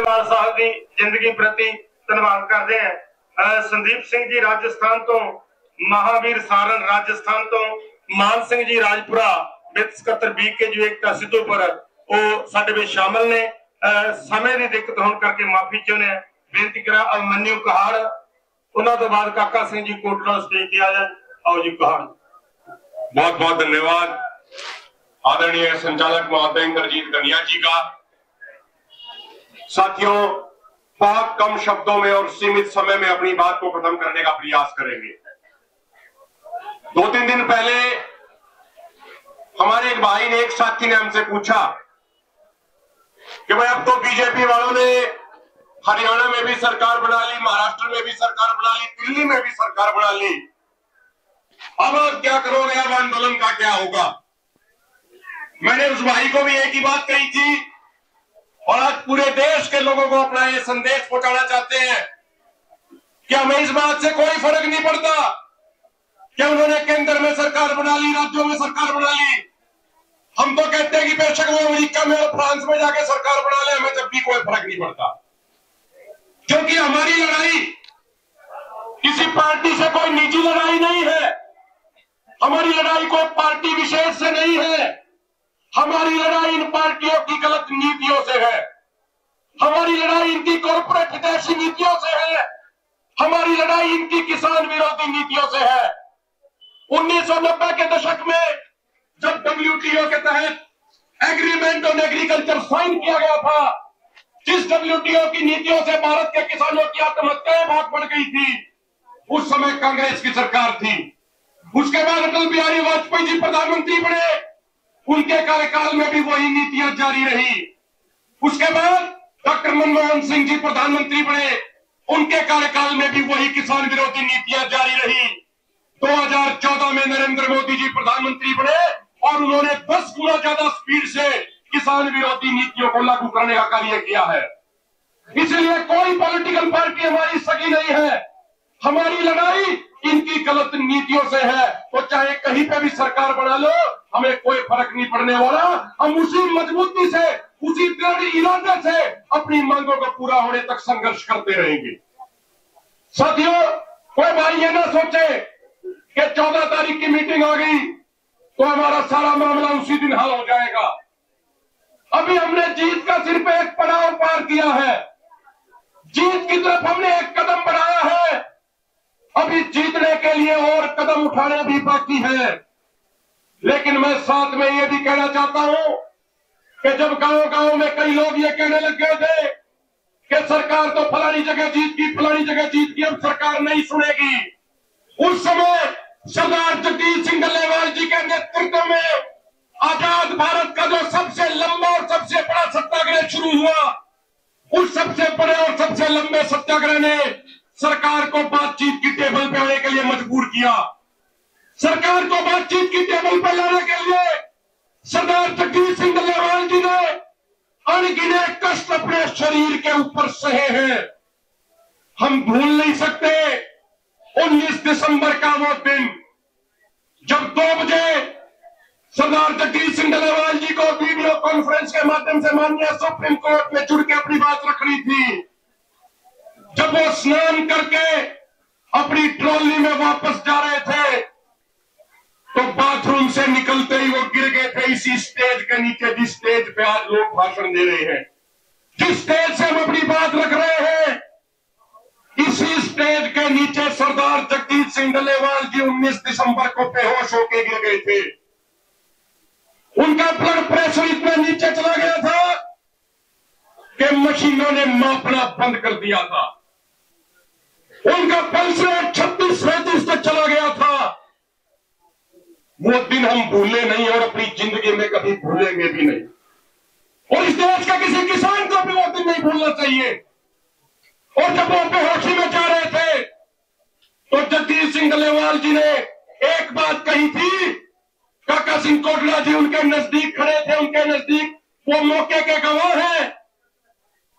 डल्लेवाल साहब की जिंदगी प्रति धन्यवाद करते हैं। संदीप सिंह जी राजस्थान तो, महावीर सारण राजस्थान तो, मान सिंह जी राजपुरा वित्त सकत्तर बीके जो एकता सिद्धूपुर वो साडे विच शामिल ने। समय की दिक्कत होने करके माफी चाहते हैं। बेनती करा अभिमन्यु कहाड़, उन्होंने तो बाद काका सिंह जी कोटला स्टेज पे आ जाए। आओ जी कहाड़। बहुत बहुत धन्यवाद आदरणीय संचालक महोदय इंद्रजीत कन्या जी का। साथियों, बहुत कम शब्दों में और सीमित समय में अपनी बात को खत्म करने का प्रयास करेंगे। 2-3 दिन पहले हमारे एक भाई ने, एक साथी ने हमसे पूछा कि भाई अब तो बीजेपी वालों ने हरियाणा में भी सरकार बना ली, महाराष्ट्र में भी सरकार बना ली, दिल्ली में भी सरकार बना ली, अब क्या करोगे, अब आंदोलन का क्या होगा। मैंने उस भाई को भी एक ही बात कही थी और आज पूरे देश के लोगों को अपना ये संदेश पहुंचाना चाहते हैं कि हमें इस बात से कोई फर्क नहीं पड़ता कि उन्होंने केंद्र में सरकार बना ली, राज्यों में सरकार बना ली। हम तो कहते हैं कि बेशक वो अमेरिका में और फ्रांस में जाके सरकार बना ले, हमें जब भी कोई फर्क नहीं पड़ता, क्योंकि हमारी लड़ाई किसी पार्टी से कोई निजी लड़ाई नहीं है। हमारी लड़ाई कोई पार्टी विशेष से नहीं है। हमारी लड़ाई इन पार्टियों की गलत नीतियों से है। हमारी लड़ाई इनकी कॉर्पोरेट हितैषी नीतियों से है। हमारी लड़ाई इनकी किसान विरोधी नीतियों से है। 1990 के दशक में जब WTO के तहत एग्रीमेंट ऑन एग्रीकल्चर साइन किया गया था, जिस WTO की नीतियों से भारत के किसानों की आत्महत्याएं बहुत बढ़ गई थी, उस समय कांग्रेस की सरकार थी। उसके बाद अटल बिहारी वाजपेयी जी प्रधानमंत्री बने, उनके कार्यकाल में भी वही नीतियां जारी रही। उसके बाद डॉक्टर मनमोहन सिंह जी प्रधानमंत्री बने, उनके कार्यकाल में भी वही किसान विरोधी नीतियां जारी रही। 2014 में नरेंद्र मोदी जी प्रधानमंत्री बने और उन्होंने 10 गुना ज्यादा स्पीड से किसान विरोधी नीतियों को लागू करने का कार्य किया है। इसलिए कोई पॉलिटिकल पार्टी हमारी सगी नहीं है। हमारी लड़ाई इनकी गलत नीतियों से है। तो चाहे कहीं पे भी सरकार बना लो, हमें कोई फर्क नहीं पड़ने वाला। हम उसी मजबूती से, उसी दृढ़ इरादे से अपनी मांगों को पूरा होने तक संघर्ष करते रहेंगे। साथियों, कोई भाई ये ना सोचे कि 14 तारीख की मीटिंग आ गई तो हमारा सारा मामला उसी दिन हल हो जाएगा। अभी हमने जीत का सिर्फ एक पड़ाव पार किया है। जीत की तरफ हमने एक कदम बढ़ाया है। अभी जीतने के लिए और कदम उठाने भी बाकी है। लेकिन मैं साथ में ये भी कहना चाहता हूं कि जब गांव-गांव में कई लोग ये कहने लग गए थे कि सरकार तो फलानी जगह जीत की, फलानी जगह जीत की, अब सरकार नहीं सुनेगी, उस समय सरदार जगदीश सिंह डल्लेवाल जी के नेतृत्व में आजाद भारत का जो सबसे लंबा और सबसे बड़ा सत्याग्रह शुरू हुआ, उस सबसे बड़े और सबसे लंबे सत्याग्रह ने सरकार को बातचीत की टेबल पे आने के लिए मजबूर किया। सरकार को बातचीत की टेबल पर लाने के लिए सरदार जगदीश सिंह डल्लेवाल जी ने अनगिने कष्ट अपने शरीर के ऊपर सहे हैं। हम भूल नहीं सकते 19 दिसंबर का वो दिन जब 2 बजे सरदार जगदीश सिंह डल्लेवाल जी को वीडियो कॉन्फ्रेंस के माध्यम से माननीय सुप्रीम कोर्ट में जुड़ के अपनी बात रखनी थी। जब वो स्नान करके अपनी ट्रॉली में वापस जा रहे थे तो बाथरूम से निकलते ही वो गिर गए थे इसी स्टेज के नीचे, जिस स्टेज पे आज लोग भाषण दे रहे हैं, जिस स्टेज से हम अपनी बात रख रहे हैं, इसी स्टेज के नीचे सरदार जगदीश सिंह डल्लेवाल जी 19 दिसंबर को बेहोश होकर गिर गए थे। उनका ब्लड प्रेशर इतना नीचे चला गया था कि मशीनों ने मापना बंद कर दिया था। उनका पल्स रेट 36-37 तक चला गया था। वो दिन हम भूले नहीं और अपनी जिंदगी में कभी भूलेंगे भी नहीं। और इस देश का किसी किसान को भी वो दिन नहीं भूलना चाहिए। और जब वो बेहोशी में जा रहे थे तो जगदीश सिंह डल्लेवाल जी ने एक बात कही थी। काका सिंह कोटला जी उनके नजदीक खड़े थे, उनके नजदीक वो मौके के गवाह हैं।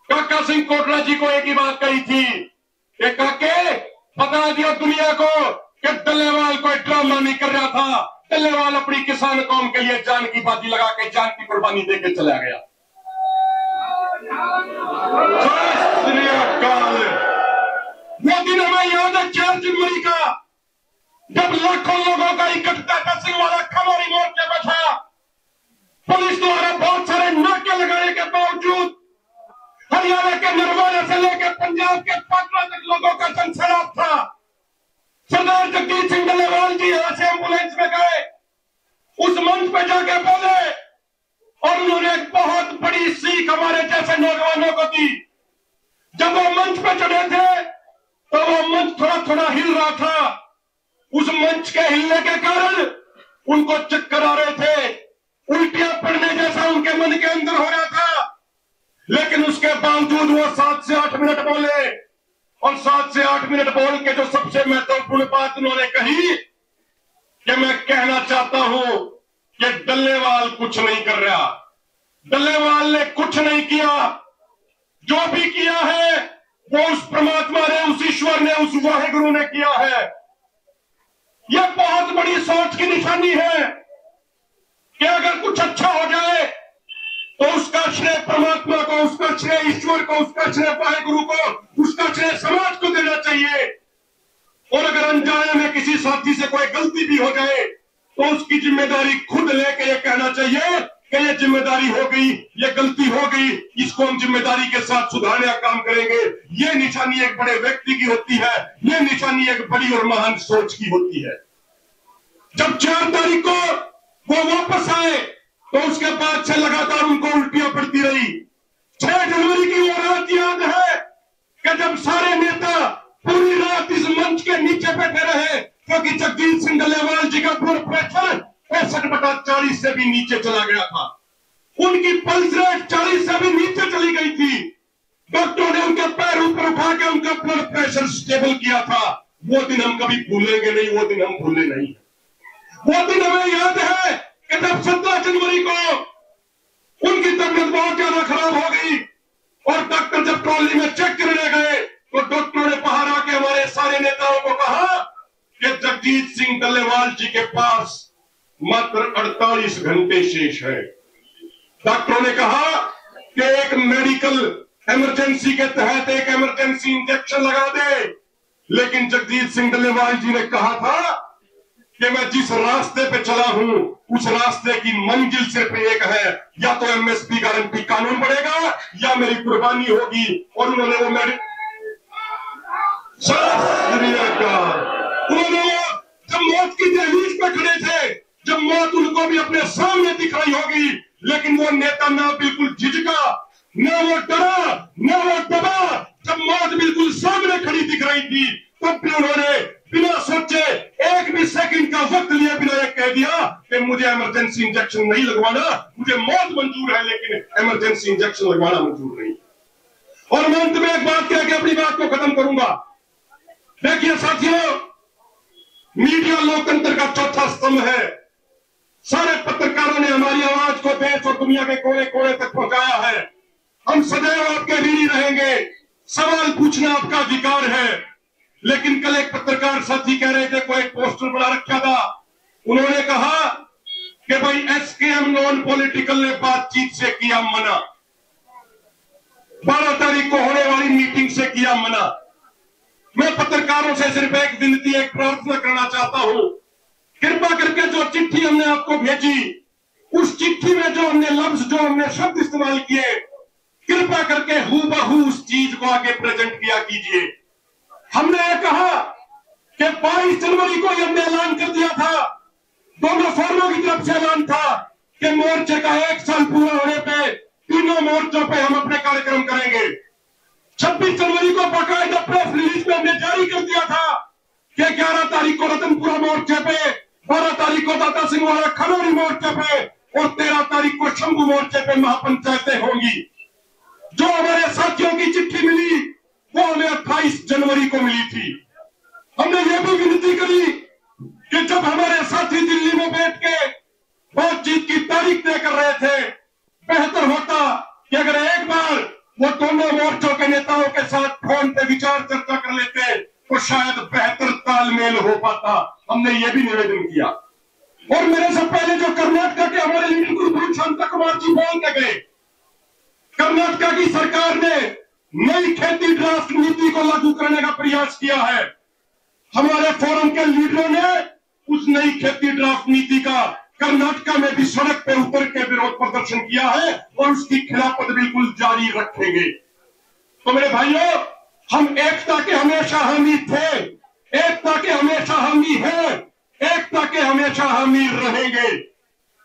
काका सिंह कोटला जी को एक ही बात कही थी कि काके बता दियो दुनिया को कि डल्लेवाल कोई ड्रामा नहीं कर रहा था। डल्लेवाल अपनी किसान कौम के लिए जान की बाजी लगा के जान की कुर्बानी देके चला गया। वो दिन हमें याद है 4 जनवरी का, जब लाखों लोगों का इकट्ठा तहसीलवाला खनौरी मोर्चे पर था। पुलिस द्वारा बहुत सारे नाके लगाने के बावजूद हरियाणा के नरवाना से लेकर पंजाब के पाटना तक लोगों का जनसैलाब था। सरदार जगजीत सिंह डल्लेवाल जी यहां से एम्बुलेंस में गए, उस मंच पे जाके बोले और उन्होंने एक बहुत बड़ी सीख हमारे जैसे नौजवानों को दी। जब वो मंच पे चढ़े थे तो वो मंच थोड़ा थोड़ा हिल रहा था। उस मंच के हिलने के कारण उनको चक्कर आ रहे थे, उल्टियां पड़ने जैसा उनके मन के अंदर हो रहा था। लेकिन उसके बावजूद वो 7 से 8 मिनट बोले और 7 से 8 मिनट बोल के जो सबसे महत्वपूर्ण बात उन्होंने कही कि मैं कहना चाहता हूं कि डल्लेवाल कुछ नहीं कर रहा, डल्लेवाल ने कुछ नहीं किया। जो भी किया है वो उस परमात्मा ने, उस ईश्वर ने, उस वाहिगुरु ने किया है। यह बहुत बड़ी सोच की निशानी है कि अगर कुछ अच्छा हो जाए तो उसका श्रेय परमात्मा को, उसका श्रेय ईश्वर को, उसका श्रेय वाहिगुरु को, उसका श्रेय समाज को देना चाहिए। और अगर अनजाने में किसी साथी से कोई गलती भी हो जाए तो उसकी जिम्मेदारी खुद लेके ये कहना चाहिए कि ये जिम्मेदारी हो गई, ये गलती हो गई, इसको हम जिम्मेदारी के साथ सुधारने का काम करेंगे। ये निशानी एक बड़े व्यक्ति की होती है, ये निशानी एक बड़ी और महान सोच की होती है। जब 4 तारीख को वो वापस आए तो उसके बाद से लगातार उनको उल्टियां पड़ती रही। 6 जनवरी की वो रात याद है कि जब सारे नेता पूरी रात इस मंच के नीचे बैठे रहे, क्योंकि जगजीत सिंह डल्लेवाल जी का ब्लड प्रेशर 65/40 से भी नीचे चला गया था। उनकी पल्स रेट 40 से भी नीचे चली गई थी। डॉक्टरों ने उनके पैर ऊपर उठा के उनका ब्लड प्रेशर स्टेबल किया था। वो दिन हम कभी भूलेंगे नहीं, वो दिन हम भूले नहीं। वो दिन हमें याद है कि जब 17 जनवरी को उनकी तबीयत बहुत ज्यादा खराब हो गई और डॉक्टर जब ट्रॉली में चेक करने गए तो डॉक्टरों ने बाहर आके हमारे सारे नेताओं को कहा कि जगजीत सिंह डल्लेवाल जी के पास मात्र 48 घंटे शेष है। डॉक्टरों ने कहा कि एक मेडिकल इमरजेंसी के तहत एक इमरजेंसी इंजेक्शन लगा दे, लेकिन जगजीत सिंह डल्लेवाल जी ने कहा था कि मैं जिस रास्ते पे चला हूं उस रास्ते की मंजिल सिर्फ एक है, या तो एमएसपी गारंटी कानून बढ़ेगा या मेरी कुर्बानी होगी। और उन्होंने वो जब मौत की दहलीज पे खड़े थे, जब मौत उनको भी अपने सामने दिख रही होगी, लेकिन वो नेता ना बिल्कुल झिझका, न वो डरा, न वो दबा। जब मौत बिल्कुल सामने खड़ी दिख रही थी तब भी उन्होंने बिना सोचे 1 भी सेकंड का वक्त लिए बिना ये कह दिया कि मुझे इमरजेंसी इंजेक्शन नहीं लगवाना, मुझे मौत मंजूर है लेकिन इमरजेंसी इंजेक्शन लगवाना मंजूर नहीं। और मैं अंत में एक बात कह के अपनी बात को खत्म करूंगा। देखिए साथियों, मीडिया लोकतंत्र का चौथा स्तंभ है। सारे पत्रकारों ने हमारी आवाज को देश और दुनिया के कोने कोने तक पहुंचाया है। हम सदैव आपके ऋणी रहेंगे। सवाल पूछना आपका अधिकार है। लेकिन कल एक पत्रकार साथी कह रहे थे, कोई पोस्टर बना रखा था, उन्होंने कहा कि भाई एसकेएम नॉन पॉलिटिकल ने बातचीत से किया मना, 12 तारीख को होने वाली मीटिंग से किया मना। मैं पत्रकारों से सिर्फ एक विनती, एक प्रार्थना करना चाहता हूं, कृपा करके जो चिट्ठी हमने आपको भेजी, उस चिट्ठी में जो हमने लफ्ज, जो हमने शब्द इस्तेमाल किए, कृपा करके हूबहू उस चीज को आगे प्रेजेंट किया कीजिए। हमने ये कहा कि 22 जनवरी को हमने ऐलान कर दिया था, दोनों फोरमों की तरफ से ऐलान था कि मोर्चे का 1 साल पूरा होने पे तीनों मोर्चों पे हम अपने कार्यक्रम करेंगे। 26 जनवरी को बाकायदा प्रेस रिलीज में हमने जारी कर दिया था कि 11 तारीख को रतनपुरा मोर्चे पे, 12 तारीख को दाता सिंह वाला खनौरी मोर्चे पे और 13 तारीख को शंभू मोर्चे पे महापंचायतें होंगी। जो हमारे साथियों की चिट्ठी मिली वो हमें 28 जनवरी को मिली थी। हमने ये भी विनती करी कि जब हमारे साथी दिल्ली में बैठ के बातचीत की तारीख तय कर रहे थे, बेहतर होता कि अगर एक बार वो दोनों मोर्चों के नेताओं के साथ फोन पे विचार चर्चा कर लेते तो शायद बेहतर तालमेल हो पाता। हमने ये भी निवेदन किया। और मेरे से पहले जो कर्नाटक के हमारे लीडर गुरु शांता कुमार जी बोल के गए कर्नाटक की सरकार ने नई खेती ड्राफ्ट नीति को लागू करने का प्रयास किया है। हमारे फोरम के लीडरों ने उस नई खेती ड्राफ्ट नीति का कर्नाटक में भी सड़क पे उतर के विरोध प्रदर्शन किया है और उसकी खिलाफत बिल्कुल जारी रखेंगे। तो मेरे भाइयों, हम एकता के हमेशा हामी थे, एकता के हमेशा हामी हैं, एकता के हमेशा हामी रहेंगे।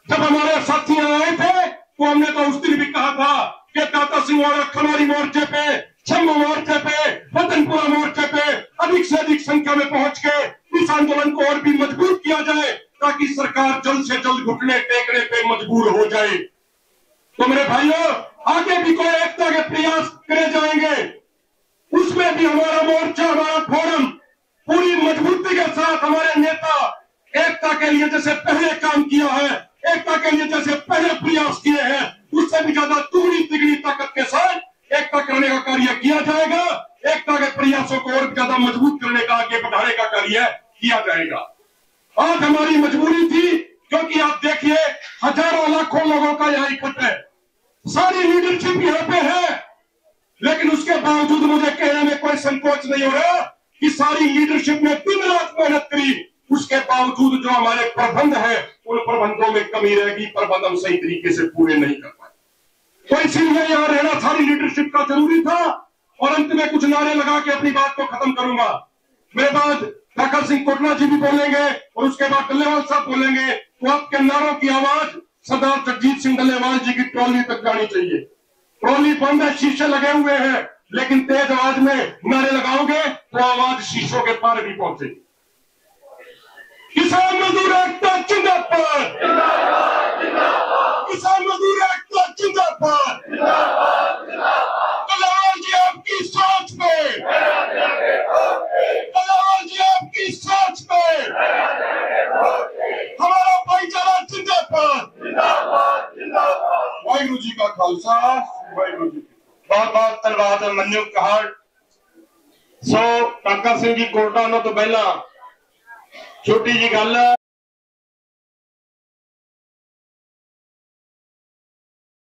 जब हमारे साथी आए थे तो हमने तो उस दिन भी कहा था कि दाता सिंह और खनौरी मोर्चे पे, छम्बू मोर्चे पे, रतनपुरा मोर्चे पे अधिक से अधिक संख्या में पहुंच के इस आंदोलन को और भी मजबूत किया जाए ताकि सरकार जल्द से जल्द घुटने टेकने पे मजबूर हो जाए। तो मेरे भाइयों, आगे भी कोई एकता के प्रयास करे जाएंगे, उसमें भी हमारा मोर्चा, हमारा फोरम पूरी मजबूती के साथ, हमारे नेता एकता के लिए जैसे पहले काम किया है, एकता के लिए जैसे पहले प्रयास किए हैं, उससे भी ज्यादा दुगनी तिगनी ताकत के साथ एकता करने का कार्य किया जाएगा। एकता के प्रयासों को और ज्यादा मजबूत करने का, आगे बढ़ाने का कार्य किया जाएगा। आज हमारी मजबूरी थी क्योंकि आप देखिए हजारों लाखों लोगों का यहाँ इकट्ठा है, सारी लीडरशिप यहाँ पे है, लेकिन उसके बावजूद मुझे कहने में कोई संकोच नहीं हो रहा कि सारी लीडरशिप ने दिन रात मेहनत करी, उसके बावजूद जो हमारे प्रबंध है उन प्रबंधों में कमी रहेगी, प्रबंध हम सही तरीके से पूरे नहीं कर पाए। तो इसीलिए यहाँ रहना सारी लीडरशिप का जरूरी था। और अंत में कुछ नारे लगा के अपनी बात को खत्म करूंगा। मेरे बाद ठाकर सिंह कोटला जी भी बोलेंगे और उसके बाद डल्लेवाल साहब बोलेंगे। तो आपके नारों की आवाज सरदार जगजीत सिंह डल्लेवाल जी की ट्रॉली तक जानी चाहिए। ट्रॉली बंद है, शीशे लगे हुए हैं, लेकिन तेज आवाज में नारे लगाओगे तो आवाज शीशों के पार भी पहुंचेगी। किसान मजदूर एकता जिंदाबाद, किसान मजदूर एकता जिंदाबाद। डल्लेवाल जी आपकी सोच पे, डल्लेवाल जी आपकी सोच पे हमारा भाईचारा जिंदाबाद। वाहिगुरु जी का खालसा, वाहिगुरु जी। बहुत बहुत धन्यवाद मनु कहाड़। सो ठाकर सिंह जी कोटला तो पहला छोटी जी गल